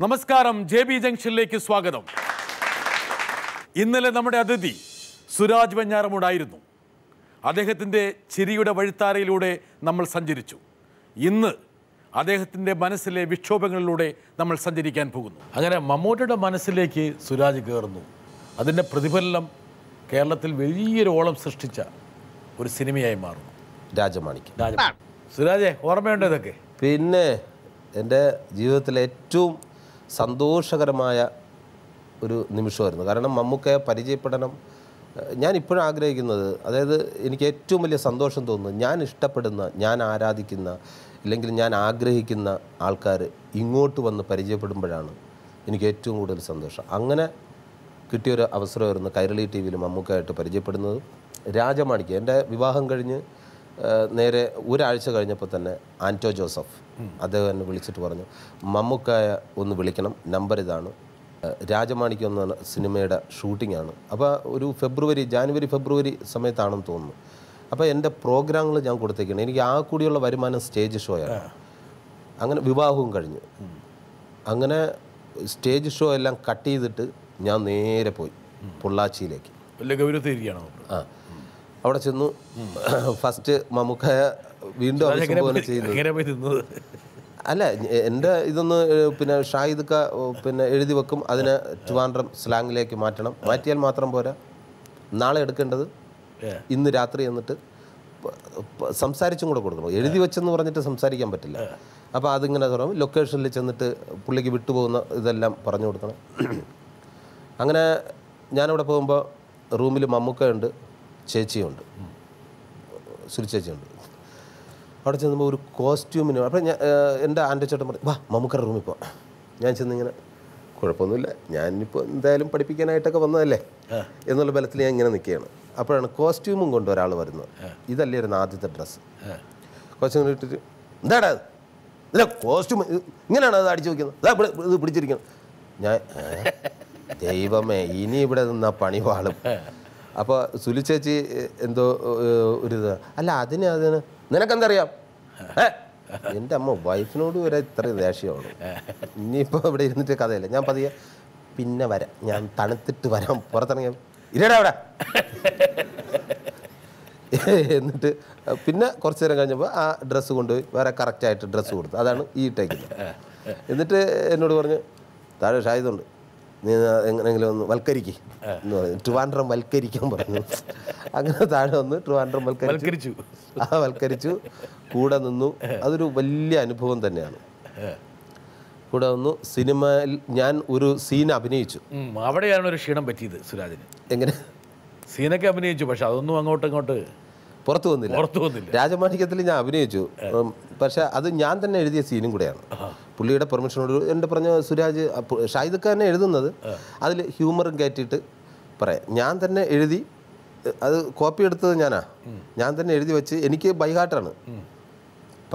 നമസ്കാരം, JB ജംഗ്ഷനിലേക്ക് സ്വാഗതം. ഇന്നലെ നമ്മുടെ അതിഥി സുരാജ് വെഞ്ഞാറമൂടായിരുന്നു. അദ്ദേഹത്തിൻ്റെ ചിരിയുടെ വഴിത്താരയിലൂടെ നമ്മൾ സഞ്ചരിച്ചു. ഇന്ന് അദ്ദേഹത്തിൻ്റെ മനസ്സിലെ വിക്ഷോഭങ്ങളിലൂടെ നമ്മൾ സഞ്ചരിക്കാൻ പോകുന്നു. അങ്ങനെ മമ്മൂട്ടിയുടെ മനസ്സിലേക്ക് സുരാജ് കയറുന്നു. അതിൻ്റെ പ്രതിഫലനം കേരളത്തിൽ വലിയൊരു ഓളം സൃഷ്ടിച്ച ഒരു സിനിമയായി മാറുന്നു. രാജമാണിക്യം. സുരാജെ, ഓർമ്മയുണ്ടോ ഇതൊക്കെ? പിന്നെ എൻ്റെ ജീവിതത്തിലെ ഏറ്റവും സന്തോഷകരമായ ഒരു നിമിഷമായിരുന്നു. കാരണം മമ്മൂക്കയെ പരിചയപ്പെടണം. ഞാൻ ഇപ്പോഴും ആഗ്രഹിക്കുന്നത്, അതായത് എനിക്ക് ഏറ്റവും വലിയ സന്തോഷം തോന്നുന്നത്, ഞാൻ ഇഷ്ടപ്പെടുന്ന, ഞാൻ ആരാധിക്കുന്ന, അല്ലെങ്കിൽ ഞാൻ ആഗ്രഹിക്കുന്ന ആൾക്കാർ ഇങ്ങോട്ട് വന്ന് പരിചയപ്പെടുമ്പോഴാണ് എനിക്ക് ഏറ്റവും കൂടുതൽ സന്തോഷം. അങ്ങനെ കിട്ടിയൊരു അവസരമായിരുന്നു കൈരളി TV-യിൽ മമ്മൂക്കയായിട്ട് പരിചയപ്പെടുന്നത്. രാജമാണിക്യം എൻ്റെ വിവാഹം കഴിഞ്ഞ് നേരെ ഒരാഴ്ച കഴിഞ്ഞപ്പോൾ തന്നെ ആൻറ്റോ ജോസഫ് അദ്ദേഹം എന്നെ വിളിച്ചിട്ട് പറഞ്ഞു, മമ്മൂക്കായ ഒന്ന് വിളിക്കണം, നമ്പർ ഇതാണ്. രാജമാണിക്യം എന്ന സിനിമയുടെ ഷൂട്ടിങ്ങാണ്. അപ്പോൾ ഒരു ജാനുവരി ഫെബ്രുവരി സമയത്താണെന്ന് തോന്നുന്നു. അപ്പോൾ എൻ്റെ പ്രോഗ്രാമുകൾ ഞാൻ കൊടുത്തേക്കാണ്. എനിക്ക് ആ കൂടിയുള്ള വരുമാനം സ്റ്റേജ് ഷോയാണ്. അങ്ങനെ വിവാഹവും കഴിഞ്ഞു. അങ്ങനെ സ്റ്റേജ് ഷോ എല്ലാം കട്ട് ചെയ്തിട്ട് ഞാൻ നേരെ പോയി പൊള്ളാച്ചിയിലേക്ക്. ആ, അവിടെ ചെന്നു. ഫസ്റ്റ് മമ്മൂക്കയെ വീണ്ടും അഭിസംബോധന ചെയ്യുന്നത് അല്ല, എൻ്റെ ഇതൊന്ന് പിന്നെ ഷാഹിദ് പിന്നെ എഴുതി വെക്കും, അതിനെ ട്രിവാൻഡ്രം സ്ലാങ്ങിലേക്ക് മാറ്റണം. മാറ്റിയാൽ മാത്രം പോരാ, നാളെ എടുക്കേണ്ടത് ഇന്ന് രാത്രി എന്നിട്ട് സംസാരിച്ചും കൂടെ കൊടുക്കണം. എഴുതി വെച്ചെന്ന് പറഞ്ഞിട്ട് സംസാരിക്കാൻ പറ്റില്ല. അപ്പോൾ അതിങ്ങനെ തുടങ്ങും. ലൊക്കേഷനിൽ ചെന്നിട്ട് പുള്ളിക്ക് വിട്ടുപോകുന്ന ഇതെല്ലാം പറഞ്ഞു കൊടുക്കണം. അങ്ങനെ ഞാനവിടെ പോകുമ്പോൾ റൂമിൽ മമ്മൂക്കയുണ്ട്, ചേച്ചിയുണ്ട്, സുരി ചേച്ചിയുണ്ട്. അവിടെ ചെന്നപ്പോൾ ഒരു കോസ്റ്റ്യൂമിന് അപ്പോൾ ഞാൻ എൻ്റെ ആൻ്റെ ചേട്ടൻ പറഞ്ഞു, വാ മമ്മൂക്കയുടെ റൂമിൽ പോ. ഞാൻ ചെന്നിങ്ങനെ, കുഴപ്പമൊന്നുമില്ല, ഞാനിപ്പോൾ എന്തായാലും പഠിപ്പിക്കാനായിട്ടൊക്കെ വന്നതല്ലേ എന്നുള്ള ബലത്തിൽ ഞാൻ ഇങ്ങനെ നിൽക്കുകയാണ്. അപ്പോഴാണ് കോസ്റ്റ്യൂമും കൊണ്ട് ഒരാൾ വരുന്നത്. ഇതല്ലായിരുന്നു ആദ്യത്തെ ഡ്രസ്സ്. കോസ്റ്റ്യൂം ഇട്ടിട്ട്, എന്താടാ ഇല്ല കോസ്റ്റ്യൂം ഇങ്ങനെയാണ് അത് അടിച്ചു വയ്ക്കുന്നത്, ഇത് പിടിച്ചിരിക്കണം. ഞാൻ ദൈവമേ, ഇനി ഇവിടെ നിന്നാ പണി വാളും. അപ്പോൾ സുലി ചേച്ചി എന്തോ ഒരിത്, അല്ല അതിന് നിനക്കെന്താ അറിയാം? എൻ്റെ അമ്മ വൈഫിനോട് വരെ ഇത്രയും ദേഷ്യമാണ്. ഇനിയിപ്പോൾ ഇവിടെ ഇരുന്നിട്ട് കഥയില്ല. ഞാൻ പതിയെ പിന്നെ വരാം, ഞാൻ തണുത്തിട്ട് വരാം, പുറത്തിറങ്ങിയ ഇരടാ അവിടെ. എന്നിട്ട് പിന്നെ കുറച്ച് നേരം കഴിഞ്ഞപ്പോൾ ആ ഡ്രസ്സ് കൊണ്ടുപോയി വേറെ കറക്റ്റായിട്ട് ഡ്രസ്സ് കൊടുത്തു. അതാണ് ഈ ഇട്ടേക്കുന്നത്. എന്നിട്ട് എന്നോട് പറഞ്ഞു, താഴെ ഷാഹിദുണ്ട്, നീ എങ്ങനെയെങ്കിലും ഒന്ന് വൽക്കരിക്ക് എന്ന് പറഞ്ഞു. ട്രിവാൻഡ്രം വൽക്കരിക്കാൻ പറഞ്ഞു. അങ്ങനെ താഴെ വന്ന് ട്രിവാൻഡ്രം വൽക്കരിച്ചു. കൂടെ നിന്നു. അതൊരു വലിയ അനുഭവം തന്നെയാണ്. കൂടെ വന്നു. സിനിമയിൽ ഞാൻ ഒരു സീൻ അഭിനയിച്ചു. അവിടെയാണ് ഒരു ക്ഷീണം പറ്റിയത് സുരാജിന്. എങ്ങനെ? സീനൊക്കെ അഭിനയിച്ചു, പക്ഷെ അതൊന്നും അങ്ങോട്ട് പുറത്തു വന്നില്ല. രാജമാണിക്യത്തിൽ ഞാൻ അഭിനയിച്ചു, പക്ഷെ അത് ഞാൻ തന്നെ എഴുതിയ സീനും കൂടെയാണ്. പുള്ളിയുടെ പെർമിഷനോട് എൻ്റെ പറഞ്ഞ സുരാജ്, ഷാഹിദ് ഖാൻ എഴുതുന്നത് അതിൽ ഹ്യൂമറും കയറ്റിയിട്ട് പറയാം. ഞാൻ തന്നെ എഴുതി, അത് കോപ്പി എടുത്തത് ഞാൻ തന്നെ എഴുതി വെച്ച്, എനിക്ക് ബൈഹാർട്ടാണ്.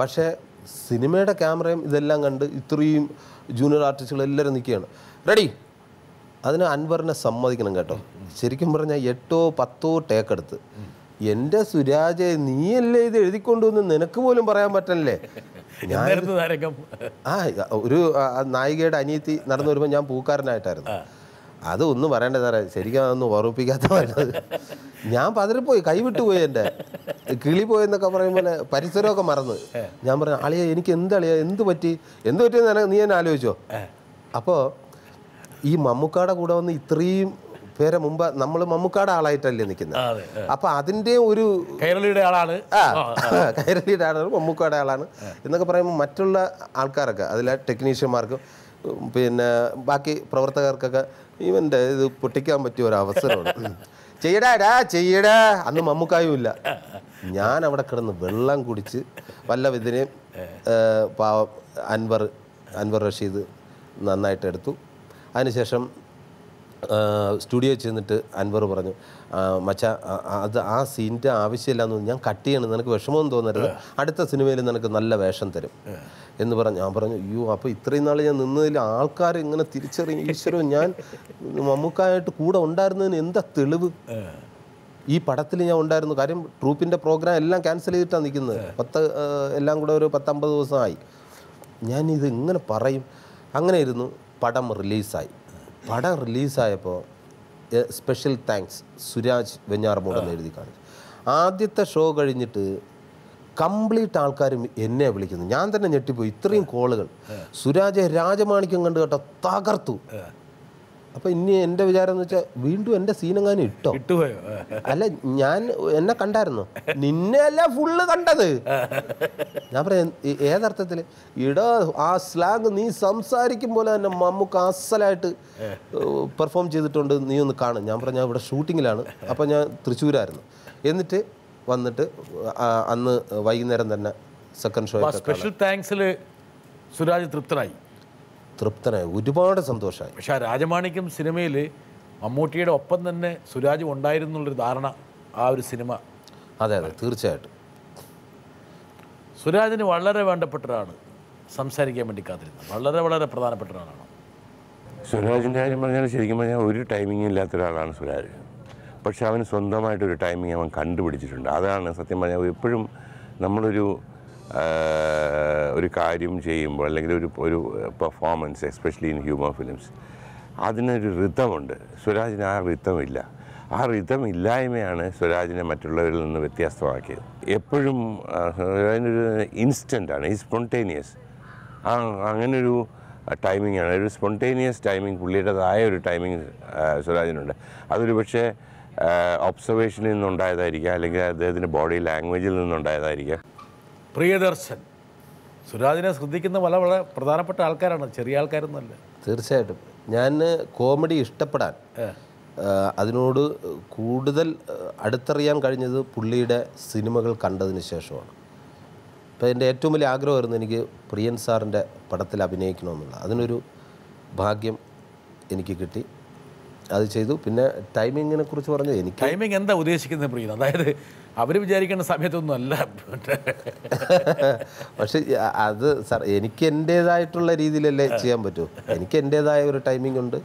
പക്ഷേ സിനിമയുടെ ക്യാമറയും ഇതെല്ലാം കണ്ട് ഇത്രയും ജൂനിയർ ആർട്ടിസ്റ്റുകൾ എല്ലാവരും നിൽക്കുകയാണ്, റെഡി. അതിന് അൻവറിനെ സമ്മതിക്കണം കേട്ടോ. ശരിക്കും പറഞ്ഞാൽ 8-10 ടേക്ക് എടുത്ത്, എൻ്റെ സുരാജെ നീയല്ലേ ഇത് എഴുതിക്കൊണ്ടുവന്ന് നിനക്ക് പോലും പറയാൻ പറ്റല്ലേ. ഞാൻ ഒരു നായികയുടെ അനിയത്തി നടന്നു വരുമ്പോൾ ഞാൻ പൂക്കാരനായിട്ടായിരുന്നു. അത് ഒന്നും പറയേണ്ട സാറേ, ശരിക്കും അതൊന്നും ഓർമ്മിപ്പിക്കാത്ത. ഞാൻ പതറിപ്പോയി, കൈവിട്ടുപോയി, എൻ്റെ കിളി പോയെന്നൊക്കെ പറയുമ്പോൾ പരിസരമൊക്കെ മറന്ന്. ഞാൻ പറഞ്ഞു, അളിയ എനിക്ക് എന്ത് പറ്റിയെന്ന് നീ എന്നെ ആലോചിച്ചോ. അപ്പോൾ ഈ മമ്മൂക്കാടെ കൂടെ വന്ന് ഇത്രയും പേരെ മുമ്പ് നമ്മൾ മമ്മൂക്കാടെ ആളായിട്ടല്ലേ നിൽക്കുന്നത്. അപ്പം അതിൻ്റെ ഒരു കൈരളിയുടെ ആളാണ് മമ്മൂക്കാടെ ആളാണ് എന്നൊക്കെ പറയുമ്പോൾ മറ്റുള്ള ആൾക്കാരൊക്കെ, അതിലെ ടെക്നീഷ്യന്മാർക്കും പിന്നെ ബാക്കി പ്രവർത്തകർക്കൊക്കെ ഇവൻ്റെ ഇത് പൊട്ടിക്കാൻ പറ്റിയ ഒരു അവസരമാണ്. ചെയ്യടാ അന്ന് മമ്മൂക്കായും ഇല്ല. ഞാൻ അവിടെ കിടന്ന് വെള്ളം കുടിച്ച് വല്ല വിധനെയും പാവം അൻവർ റഷീദ് നന്നായിട്ട് എടുത്തു. അതിനുശേഷം സ്റ്റുഡിയോയിൽ ചെന്നിട്ട് അൻവർ പറഞ്ഞു, മച്ചാ അത് ആ സീനിൻ്റെ ആവശ്യമില്ലാന്ന്, ഞാൻ കട്ട് ചെയ്യണം, നിനക്ക് വിഷമമൊന്നും തോന്നരുത്, അടുത്ത സിനിമയിൽ നിനക്ക് നല്ല വേഷം തരും എന്ന് പറഞ്ഞു. ഞാൻ പറഞ്ഞു, അയ്യോ അപ്പോൾ ഇത്രയും നാൾ ഞാൻ നിന്നതിൽ ആൾക്കാർ ഇങ്ങനെ തിരിച്ചറിയും, ഈശ്വരോ ഞാൻ മമ്മൂക്കായിട്ട് കൂടെ ഉണ്ടായിരുന്നതിന് എന്താ തെളിവ്. ഈ പടത്തിൽ ഞാൻ ഉണ്ടായിരുന്നു. കാര്യം ട്രൂപ്പിൻ്റെ പ്രോഗ്രാം എല്ലാം ക്യാൻസൽ ചെയ്തിട്ടാണ് നിൽക്കുന്നത്. എല്ലാം കൂടെ ഒരു 10-50 ദിവസമായി. ഞാനിത് എങ്ങനെ പറയും? അങ്ങനെ ഇരുന്നു. പടം റിലീസായപ്പോൾ സ്പെഷ്യൽ താങ്ക്സ് സുരാജ് വെഞ്ഞാറമൂട് എന്ന് എഴുതി കാണിച്ചു. ആദ്യത്തെ ഷോ കഴിഞ്ഞിട്ട് കംപ്ലീറ്റ് ആൾക്കാരും എന്നെ വിളിക്കുന്നു. ഞാൻ തന്നെ ഞെട്ടിപ്പോയി. ഇത്രയും കോളുകൾ. സുരാജെ രാജമാണിക്യം കണ്ടു കേട്ടോ, തകർത്തു. അപ്പോൾ ഇനി എൻ്റെ വിചാരം എന്ന് വെച്ചാൽ വീണ്ടും എൻ്റെ സീനെങ്ങാനും ഇട്ടോ. അല്ല, ഞാൻ എന്നെ കണ്ടായിരുന്നു, നിന്നെ അല്ല ഫുള്ള് കണ്ടത്. ഞാൻ പറയാം ഏതർത്ഥത്തിൽ ഇടാ ആ സ്ലാങ് നീ സംസാരിക്കും പോലെ തന്നെ മമ്മൂക്ക അസലായിട്ട് പെർഫോം ചെയ്തിട്ടുണ്ട്, നീ ഒന്ന് കാണും. ഞാൻ പറഞ്ഞു ഞാൻ ഇവിടെ ഷൂട്ടിങ്ങിലാണ്. അപ്പോൾ ഞാൻ തൃശ്ശൂരായിരുന്നു. എന്നിട്ട് വന്നിട്ട് അന്ന് വൈകുന്നേരം തന്നെ സെക്കൻഡ് ഷോ. സ്പെഷ്യൽ താങ്ക്സിൽ സുരാജ് തൃപ്തനായി, ഒരുപാട് സന്തോഷമായി. പക്ഷേ ആ രാജമാണിക്യം സിനിമയിൽ മമ്മൂട്ടിയുടെ ഒപ്പം തന്നെ സുരാജും ഉണ്ടായിരുന്നുള്ളൊരു ധാരണ ആ ഒരു സിനിമ. അതെ അതെ, തീർച്ചയായിട്ടും. സുരാജിന് വളരെ വേണ്ടപ്പെട്ട ഒരാളാണ്, സംസാരിക്കാൻ വേണ്ടി കാത്തിരുന്നത് വളരെ വളരെ പ്രധാനപ്പെട്ട ഒരാളാണ്. സുരാജിൻ്റെ കാര്യം പറഞ്ഞാൽ ശരിക്കും പറഞ്ഞാൽ ഒരു ടൈമിംഗ് ഇല്ലാത്ത ഒരാളാണ് സുരാജ്. പക്ഷെ അവന് സ്വന്തമായിട്ടൊരു ടൈമിംഗ് അവൻ കണ്ടുപിടിച്ചിട്ടുണ്ട്. അതാണ് സത്യം പറഞ്ഞാൽ എപ്പോഴും നമ്മളൊരു കാര്യം ചെയ്യുമ്പോൾ അല്ലെങ്കിൽ ഒരു performance, especially in humour films, അതിനൊരു റിതമുണ്ട്. സുരാജിന് ആ റിതമില്ല. ആ റിതം ഇല്ലായ്മയാണ് സുരാജിനെ മറ്റുള്ളവരിൽ നിന്ന് വ്യത്യസ്തമാക്കിയത്. എപ്പോഴും അതിനൊരു ഇൻസ്റ്റൻ്റാണ്, ഈ സ്പോണ്ടേനിയസ്. അങ്ങനൊരു ടൈമിങ്ങാണ്, ഒരു സ്പോണ്ടേനിയസ് ടൈമിങ്, പുള്ളിയുടേതായ ഒരു ടൈമിങ് സുരാജിനുണ്ട്. അതൊരു പക്ഷേ ഒബ്സർവേഷനിൽ നിന്നുണ്ടായതായിരിക്കാം, അല്ലെങ്കിൽ അദ്ദേഹത്തിൻ്റെ ബോഡി ലാംഗ്വേജിൽ നിന്നുണ്ടായതായിരിക്കാം. പ്രിയദർശൻ സുരാജിനെ ശ്രദ്ധിക്കുന്ന വളരെ പ്രധാനപ്പെട്ട ആൾക്കാരാണ്, ചെറിയ ആൾക്കാരൊന്നുമല്ല. തീർച്ചയായിട്ടും. ഞാൻ കോമഡി ഇഷ്ടപ്പെടാൻ, അതിനോട് കൂടുതൽ അടുത്തറിയാൻ കഴിഞ്ഞത് പുള്ളിയുടെ സിനിമകൾ കണ്ടതിന് ശേഷമാണ്. അപ്പോൾ എൻ്റെ ഏറ്റവും വലിയ ആഗ്രഹമായിരുന്നു എനിക്ക് പ്രിയൻ സാറിൻ്റെ പടത്തിൽ അഭിനയിക്കണമെന്നുള്ളത്. അതിനൊരു ഭാഗ്യം എനിക്ക് കിട്ടി, അത് ചെയ്തു. പിന്നെ ടൈമിങ്ങിനെ കുറിച്ച് പറഞ്ഞു, എനിക്ക് ടൈമിങ് എന്താ ഉദ്ദേശിക്കുന്നത് പ്രിയൻ? അതായത് അവർ വിചാരിക്കേണ്ട സമയത്തൊന്നും അല്ല. പക്ഷെ അത് സാർ എനിക്ക് എൻ്റേതായിട്ടുള്ള രീതിയിലല്ലേ ചെയ്യാൻ പറ്റൂ. എനിക്ക് എൻ്റേതായ ഒരു ടൈമിംഗ് ഉണ്ട്,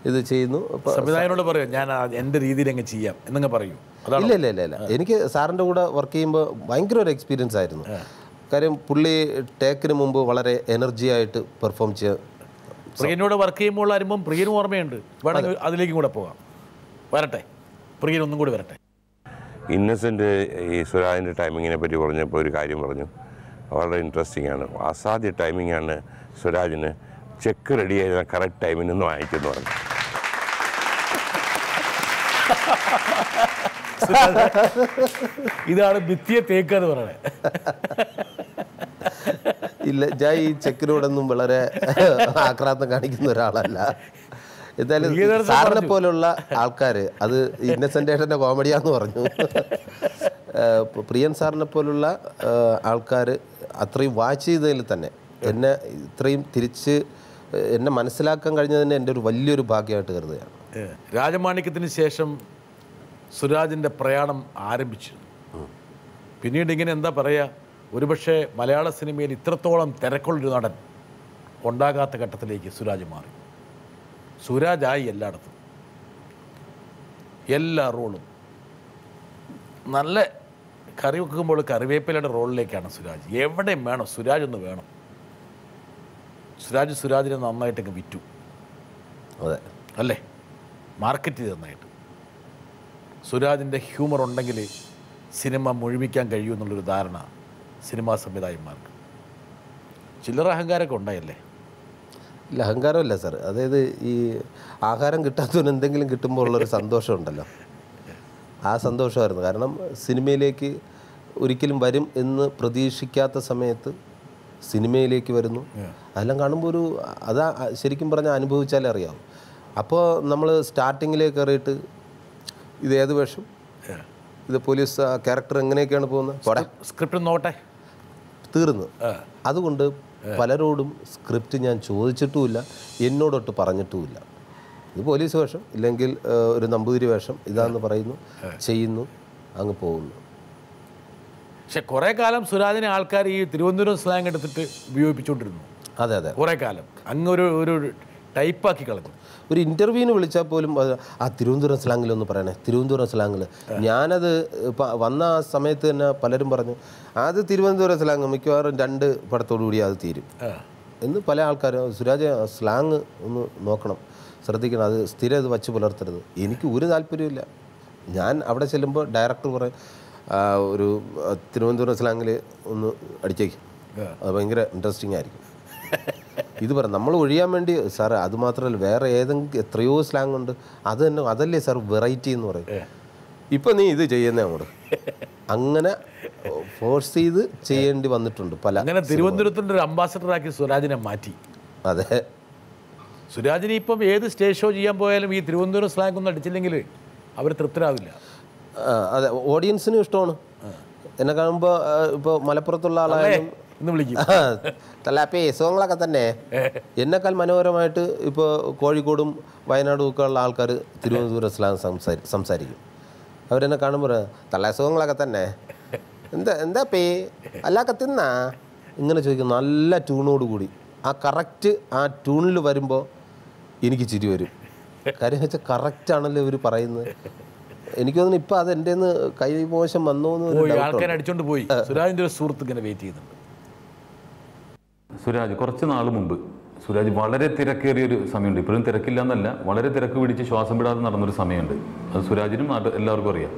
ഇത് ചെയ്യുന്നു. അപ്പോൾ സംവിധായകനോട് പറയും ഞാൻ എൻ്റെ രീതിയിൽ അങ്ങ് ചെയ്യാം എന്നങ്ങ് പറയൂ. ഇല്ല ഇല്ല ഇല്ല ഇല്ല, എനിക്ക് സാറിൻ്റെ കൂടെ വർക്ക് ചെയ്യുമ്പോൾ ഭയങ്കര ഒരു എക്സ്പീരിയൻസ് ആയിരുന്നു. കാര്യം പുള്ളി ടേക്കിന് മുമ്പ് വളരെ എനർജി ആയിട്ട് പെർഫോം ചെയ്യുക. പ്രിയനോട് വർക്ക് ചെയ്യുമ്പോൾ വരുമ്പം പ്രിയനും ഓർമ്മയുണ്ട്. വേണമെങ്കിൽ അതിലേക്കും കൂടെ പോകാം. വരട്ടെ, പ്രിയൻ ഒന്നും കൂടി വരട്ടെ. ഇന്നസെൻ്റ് ഈ സുരാജിൻ്റെ ടൈമിങ്ങിനെ പറ്റി പറഞ്ഞപ്പോൾ ഒരു കാര്യം പറഞ്ഞു, വളരെ ഇൻട്രസ്റ്റിംഗ് ആണ്. അസാധ്യ ടൈമിങ്ങാണ് സുരാജിന്. ചെക്ക് റെഡി ആയിരുന്ന കറക്റ്റ് ടൈമിനൊന്നും വാങ്ങിക്കുമെന്ന് പറഞ്ഞു. ഇതാണ് ഭിത്തിയെ തേക്കുക എന്ന് പറയണേ. ഇല്ല, ഞാൻ ഈ ചെക്കിനോടൊന്നും വളരെ ആക്രാന്തം കാണിക്കുന്ന ഒരാളല്ല. എന്തായാലും സാറിനെ പോലുള്ള ആൾക്കാർ, അത് ഇന്നസെൻ്റ് ഏട്ടൻ്റെ കോമഡിയാന്ന് പറഞ്ഞു. പ്രിയൻ സാറിനെ പോലുള്ള ആൾക്കാർ അത്രയും വാച്ച് ചെയ്തതിൽ തന്നെ എന്നെ ഇത്രയും തിരിച്ച് എന്നെ മനസ്സിലാക്കാൻ കഴിഞ്ഞതിന് എൻ്റെ ഒരു വലിയൊരു ഭാഗ്യമായിട്ട് കരുതുകയാണ്. രാജമാണിക്യത്തിന് ശേഷം സുരാജിൻ്റെ പ്രയാണം ആരംഭിച്ചു. പിന്നീട് ഇങ്ങനെ എന്താ പറയുക, ഒരുപക്ഷെ മലയാള സിനിമയിൽ ഇത്രത്തോളം തിരക്കുള്ളൊരു നടൻ ഉണ്ടാകാത്ത ഘട്ടത്തിലേക്ക് സുരാജ് മാറി. സുരാജായി എല്ലായിടത്തും, എല്ലാ റോളും. നല്ല കറി വെക്കുമ്പോൾ കറിവേപ്പിലയുടെ റോളിലേക്കാണ് സുരാജ്. എവിടെയും വേണം സുരാജ് ഒന്ന് വേണം. സുരാജിനെ നന്നായിട്ടങ്ങ് വിറ്റു. അതെ അല്ലേ, മാർക്കറ്റ് ചെയ്ത് നന്നായിട്ട്. സുരാജിൻ്റെ ഹ്യൂമർ ഉണ്ടെങ്കിൽ സിനിമ മുഴുമിക്കാൻ കഴിയുമെന്നുള്ളൊരു ധാരണ സിനിമാ സംവിധായകന്മാർക്ക്. ചില്ലറ അഹങ്കാരമൊക്കെ ഉണ്ടായല്ലേ? ഇല്ല, അഹങ്കാരമല്ല സാർ. അതായത് ഈ ആഹാരം കിട്ടാത്തവന് എന്തെങ്കിലും കിട്ടുമ്പോൾ ഉള്ളൊരു സന്തോഷമുണ്ടല്ലോ, ആ സന്തോഷമായിരുന്നു. കാരണം സിനിമയിലേക്ക് ഒരിക്കലും വരും എന്ന് പ്രതീക്ഷിക്കാത്ത സമയത്ത് സിനിമയിലേക്ക് വരുന്നു. അതെല്ലാം കാണുമ്പോൾ ഒരു അതാ ശരിക്കും പറഞ്ഞാൽ അനുഭവിച്ചാലേ അറിയാവും. അപ്പോൾ നമ്മൾ സ്റ്റാർട്ടിങ്ങിലേക്ക് കയറിയിട്ട് ഇത് ഏത് വേഷം, ഇത് പോലീസ് ക്യാരക്ടർ എങ്ങനെയൊക്കെയാണ് പോകുന്നത്, സ്ക്രിപ്റ്റ് നോട്ടെ, തീർന്നു. അതുകൊണ്ട് പലരോടും സ്ക്രിപ്റ്റ് ഞാൻ ചോദിച്ചിട്ടുമില്ല, എന്നോടൊട്ട് പറഞ്ഞിട്ടുമില്ല. ഇത് പോലീസ് വേഷം, ഇല്ലെങ്കിൽ ഒരു നമ്പൂതിരി വേഷം, ഇതാന്ന് പറയുന്നു, ചെയ്യുന്നു, അങ്ങ് പോകുന്നു. പക്ഷെ കുറേ കാലം സുരാജിനെ ആൾക്കാർ ഈ തിരുവനന്തപുരം സ്ലാങ് എടുത്തിട്ട് ഉപയോഗിപ്പിച്ചുകൊണ്ടിരുന്നു. അതെ അതെ, കുറേ കാലം അങ്ങ് ഒരു ടൈപ്പാക്കി കളഞ്ഞു. ഒരു ഇൻ്റർവ്യൂവിന് വിളിച്ചാൽ പോലും ആ തിരുവനന്തപുരം സ്ലാങ്ങിലൊന്ന് പറയണേ, തിരുവനന്തപുരം സ്ലാങ്ങിൽ. ഞാനത് വന്ന ആ സമയത്ത് തന്നെ പലരും പറഞ്ഞു അത് തിരുവനന്തപുരം സ്ലാങ് മിക്കവാറും 2 പടത്തോടു കൂടി അത് തീരും. എന്ന് പല ആൾക്കാരും സുരാജ് സ്ലാങ് ഒന്ന് നോക്കണം, ശ്രദ്ധിക്കണം, അത് സ്ഥിരം ഇത് വച്ച് പുലർത്തരുത്. എനിക്ക് ഒരു താല്പര്യമില്ല. ഞാൻ അവിടെ ചെല്ലുമ്പോൾ ഡയറക്ടർ പറയും ഒരു തിരുവനന്തപുരം സ്ലാങ്ങിൽ ഒന്ന് അടിച്ചേക്കും, അത് ഭയങ്കര ഇൻട്രസ്റ്റിംഗ് ആയിരിക്കും. ഇത് പറ നമ്മൾ ഒഴിയാൻ വേണ്ടി സാർ, അത് മാത്രമല്ല വേറെ ഏതെങ്കിലും എത്രയോ സ്ലാങ് ഉണ്ട്, അത് തന്നെ അതല്ലേ സാർ വെറൈറ്റി എന്ന് പറയും. ഇപ്പം നീ ഇത് ചെയ്യുന്നേ അങ്ങോട്ട്, അങ്ങനെ ഫോഴ്സ് ചെയ്ത് ചെയ്യേണ്ടി വന്നിട്ടുണ്ട് പല. അങ്ങനെ തിരുവനന്തപുരത്തിൻ്റെ ഒരു അംബാസഡറാക്കി സുരാജിനെ മാറ്റി. അതെ, സുരാജിന് ഇപ്പം ഏത് സ്റ്റേജ് ഷോ ചെയ്യാൻ പോയാലും ഈ തിരുവനന്തപുരം സ്ലാങ് ഒന്നും അടിച്ചില്ലെങ്കിൽ അവർ തൃപ്തരാവില്ല. അതെ, ഓഡിയൻസിനും ഇഷ്ടമാണ് എന്നെ കാണുമ്പോൾ. ഇപ്പോൾ മലപ്പുറത്തുള്ള ആളായാലും എന്ന് വിളിക്കും, തല്ലാപ്പേ സുഖങ്ങളൊക്കെ തന്നെ. എന്നെക്കാൾ മനോഹരമായിട്ട് ഇപ്പോൾ കോഴിക്കോടും വയനാടും ഒക്കെ ഉള്ള ആൾക്കാർ തിരുവനന്തപുരം സ്ലാങ് സംസാരിക്കും. അവരെന്നെ കാണുമ്പോൾ തള്ള സുഖങ്ങളൊക്കെ തന്നെ, എന്താ പേ അല്ലാക്കെ തിന്നാ ഇങ്ങനെ ചോദിക്കും, നല്ല ട്യൂണോട് കൂടി. ആ കറക്റ്റ് ആ ട്യൂണിൽ വരുമ്പോൾ എനിക്ക് ചിരി വരും. കാര്യം വെച്ചാൽ കറക്റ്റാണല്ലോ ഇവർ പറയുന്നത്. എനിക്ക് തോന്നുന്നു ഇപ്പം അത് എൻ്റെ നിന്ന് കൈമോശം വന്നോന്ന് ആൾക്കാർ അടിച്ചോണ്ട് പോയി. സുരാജിൻ്റെ ഒരു സുഹൃത്ത് ഇങ്ങനെ വെയിറ്റ് ചെയ്യുന്നുണ്ട്. സുരാജ് കുറച്ച് നാൾ മുമ്പ് സുരാജ് വളരെ തിരക്കേറിയൊരു സമയമുണ്ട്. ഇപ്പോഴും തിരക്കില്ല എന്നല്ല, വളരെ തിരക്ക് പിടിച്ച് ശ്വാസം വിടാതെ നടന്നൊരു സമയമുണ്ട്. അത് സുരാജിനും എല്ലാവർക്കും അറിയാം.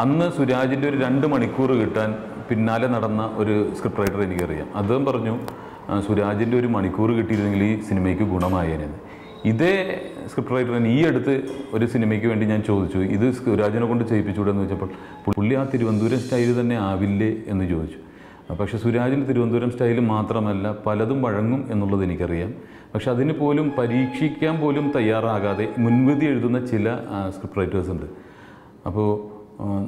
അന്ന് സുരാജിൻ്റെ ഒരു 2 മണിക്കൂർ കിട്ടാൻ പിന്നാലെ നടന്ന ഒരു സ്ക്രിപ്റ്റ് റൈറ്റർ എനിക്കറിയാം. അദ്ദേഹം പറഞ്ഞു സുരാജിൻ്റെ 1 മണിക്കൂർ കിട്ടിയിരുന്നെങ്കിൽ ഈ സിനിമയ്ക്ക് ഗുണമായേനെന്ന്. ഇതേ സ്ക്രിപ്റ്റ് റൈറ്ററിന് ഈ അടുത്ത് ഒരു സിനിമയ്ക്ക് വേണ്ടി ഞാൻ ചോദിച്ചു, ഇത് സുരാജിനെ കൊണ്ട് ചെയ്യിപ്പിച്ചുകൂടെന്ന് ചോദിച്ചപ്പോൾ പുള്ളി ആ തിരുവനന്തപുരം സ്റ്റൈൽ തന്നെ ആവില്ലേ എന്ന് ചോദിച്ചു. പക്ഷേ സുരാജിന് തിരുവനന്തപുരം സ്റ്റൈൽ മാത്രമല്ല പലതും വഴങ്ങും എന്നുള്ളത് എനിക്കറിയാം. പക്ഷെ അതിന് പോലും പരീക്ഷിക്കാൻ പോലും തയ്യാറാകാതെ മുൻവിധി എഴുതുന്ന ചില സ്ക്രിപ്റ്റ് റൈറ്റേഴ്സ് ഉണ്ട്. അപ്പോൾ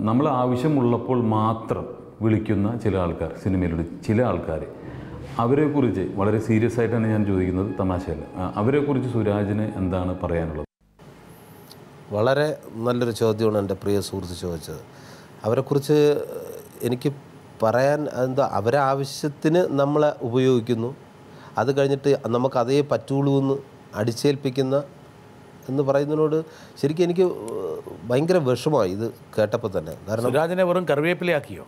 നമ്മൾ ആവശ്യമുള്ളപ്പോൾ മാത്രം വിളിക്കുന്ന ചില ആൾക്കാർ, സിനിമയിലുള്ള ചില ആൾക്കാർ, അവരെക്കുറിച്ച് വളരെ സീരിയസ് ആയിട്ടാണ് ഞാൻ ചോദിക്കുന്നത്, തമാശയല്ല. അവരെക്കുറിച്ച് സുരാജിന് എന്താണ് പറയാനുള്ളത്? വളരെ നല്ലൊരു ചോദ്യമാണ് എൻ്റെ പ്രിയ സുഹൃത്ത് ചോദിച്ചത്. അവരെക്കുറിച്ച് എനിക്ക് പറയാൻ എന്താ, അവരെ ആവശ്യത്തിന് നമ്മളെ ഉപയോഗിക്കുന്നു, അത് കഴിഞ്ഞിട്ട് നമുക്ക് അതേ പറ്റുള്ളൂ എന്ന് അടിച്ചേൽപ്പിക്കുന്ന എന്ന് പറയുന്നതിനോട് ശരിക്കും എനിക്ക് ഭയങ്കര വിഷമമായി ഇത് കേട്ടപ്പോൾ തന്നെ. കാരണം സുരാജിനെ വെറും കറിവേപ്പിലയാക്കിയോ?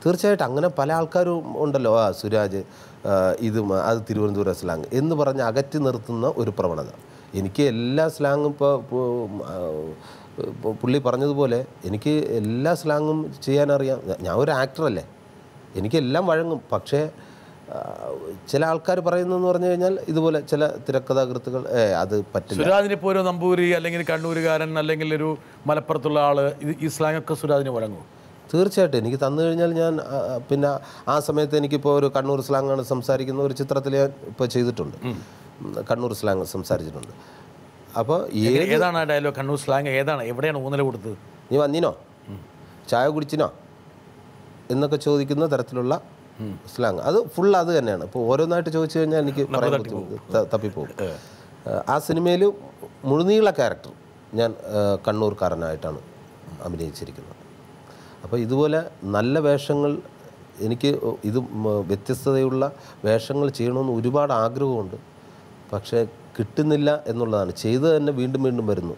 തീർച്ചയായിട്ടും അങ്ങനെ പല ആൾക്കാരും ഉണ്ടല്ലോ, സുരാജ് ഇത് അത് തിരുവനന്തപുരം സ്ലാങ് എന്ന് പറഞ്ഞ് അകറ്റി നിർത്തുന്ന ഒരു പ്രവണത. എനിക്ക് എല്ലാ സ്ലാങ്ങും ഇപ്പോൾ പുള്ളി പറഞ്ഞതുപോലെ എനിക്ക് എല്ലാ സ്ലാങ്ങും ചെയ്യാനറിയാം. ഞാൻ ഒരു ആക്ടറല്ലേ, എനിക്കെല്ലാം വഴങ്ങും. പക്ഷേ ചില ആൾക്കാർ പറയുന്നതെന്ന് പറഞ്ഞു കഴിഞ്ഞാൽ ഇതുപോലെ ചില തിരക്കഥാകൃത്തുകൾ അത് പറ്റില്ല. സുരാജിന് ഇപ്പോൾ ഒരു നമ്പൂരി അല്ലെങ്കിൽ കണ്ണൂരുകാരൻ അല്ലെങ്കിൽ ഒരു മലപ്പുറത്തുള്ള ആള് ഈ സ്ലാങ് ഒക്കെ സുരാജിന് വഴങ്ങും. തീർച്ചയായിട്ടും എനിക്ക് തന്നു കഴിഞ്ഞാൽ ഞാൻ പിന്നെ ആ സമയത്ത് എനിക്കിപ്പോൾ ഒരു കണ്ണൂർ സ്ലാങ്ങാണ് സംസാരിക്കുന്ന ഒരു ചിത്രത്തിൽ ഞാൻ ഇപ്പോൾ ചെയ്തിട്ടുണ്ട്, കണ്ണൂർ സ്ലാങ് സംസാരിച്ചിട്ടുണ്ട്. അപ്പോൾ ഏതാണ് ആ ഡയലോഗ്? കണ്ണൂർ സ്ലാങ് ഏതാണ്? എവിടെയാണ് ഊന്നൽ കൊടുത്തത്? നീ വന്നിനോ, ചായ കുടിച്ചിനോ എന്നൊക്കെ ചോദിക്കുന്ന തരത്തിലുള്ള സ്ലാങ്, അത് ഫുൾ അത് തന്നെയാണ്. ഇപ്പോൾ ഓരോന്നായിട്ട് ചോദിച്ചു കഴിഞ്ഞാൽ എനിക്ക് പറയാൻ തപ്പിപ്പോകും. ആ സിനിമയിൽ മുഴുനീള ക്യാരക്ടർ ഞാൻ കണ്ണൂർക്കാരനായിട്ടാണ് അഭിനയിച്ചിരിക്കുന്നത്. അപ്പോൾ ഇതുപോലെ നല്ല വേഷങ്ങൾ എനിക്ക് ഇത് വ്യത്യസ്തതയുള്ള വേഷങ്ങൾ ചെയ്യണമെന്ന് ഒരുപാട് ആഗ്രഹമുണ്ട്. പക്ഷേ കിട്ടുന്നില്ല എന്നുള്ളതാണ്. ചെയ്ത് തന്നെ വീണ്ടും വീണ്ടും വരുന്നു.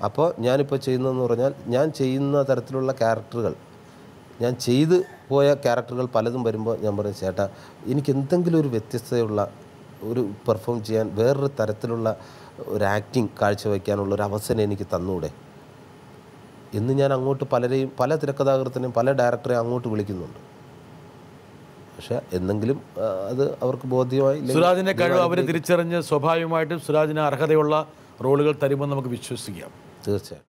അപ്പോൾ ഞാനിപ്പോൾ ചെയ്യുന്നതെന്ന് പറഞ്ഞാൽ ഞാൻ ചെയ്യുന്ന തരത്തിലുള്ള ക്യാരക്ടറുകൾ, ഞാൻ ചെയ്ത് പോയ ക്യാരക്ടറുകൾ പലതും വരുമ്പോൾ ഞാൻ പറയും, ചേട്ടാ എനിക്ക് എന്തെങ്കിലും ഒരു വ്യത്യസ്തതയുള്ള ഒരു പെർഫോം ചെയ്യാൻ, വേറൊരു തരത്തിലുള്ള ഒരു ആക്ടിങ് കാഴ്ചവെക്കാനുള്ള ഒരു അവസരം എനിക്ക് തന്നൂടെ എന്ന് ഞാൻ അങ്ങോട്ട് പലരെയും, പല തിരക്കഥാകൃത്തിനെയും പല ഡയറക്ടറെയും അങ്ങോട്ട് വിളിക്കുന്നുണ്ട്. പക്ഷേ എന്തെങ്കിലും അത് അവർക്ക് ബോധ്യമായി. സുരാജിൻ്റെ കഴിവ് അവർ തിരിച്ചറിഞ്ഞ് സ്വാഭാവികമായിട്ടും സുരാജിന് അർഹതയുള്ള റോളുകൾ തരുമെന്ന് നമുക്ക് വിശ്വസിക്കാം. തീർച്ചയായും.